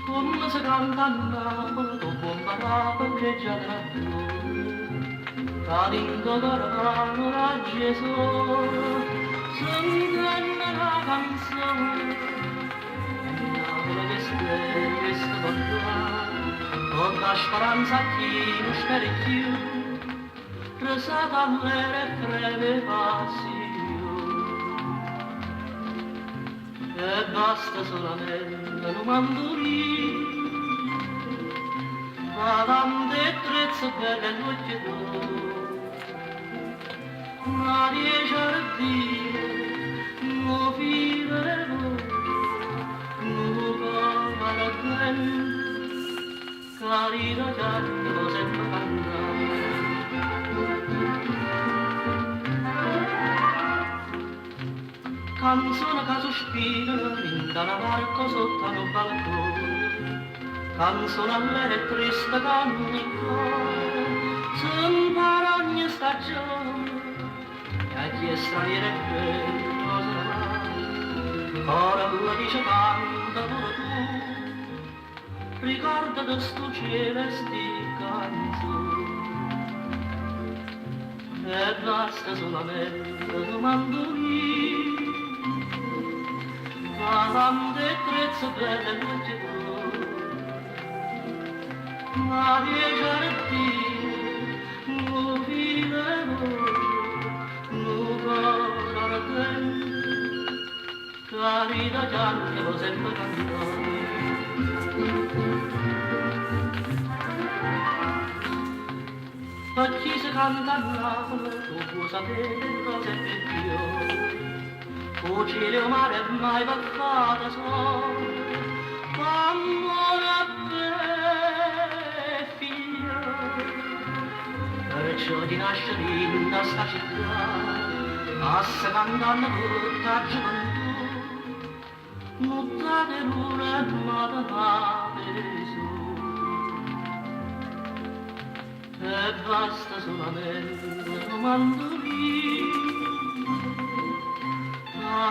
Come si canta a Napoli dopo un parato che già tra l'indo d'orano la Gesù s'inganna la canzone e Napoli che stelle sta con con la speranza chi non spera più risata all'era e breve passione e basta solamente un mandolino ma tante trezze belle luce d'oro ma riesce a dire non vivremo non come la gente carina già devo sempre cantare canzone che sospira in una barca sotto un balcone canzone all'era e triste che ogni cuore sembra ogni stagione e a chi è straniera è bello sarà ora tu dice canta pure tu ricorda che sto cielo e sti canzoni e basta solamente un mandolino ma tante trezze belle luce d'oro ma riesce a dire non vivremo non vorrà la gente carina già devo sempre cantare ma chi si canta a Napoli tu puoi sapere cosa è più o cielo mare mai va fatta solo amore e figlio perciò di nascere in questa città passa cantando tutta gioventù notte luna e madre su e basta solamente un mandolino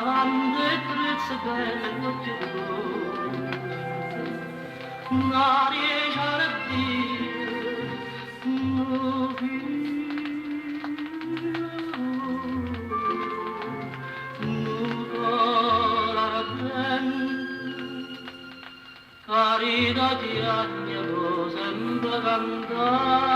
tante trezze belle luce d'oro non riesce a dire non vivo non la gente carità di anni sempre cantare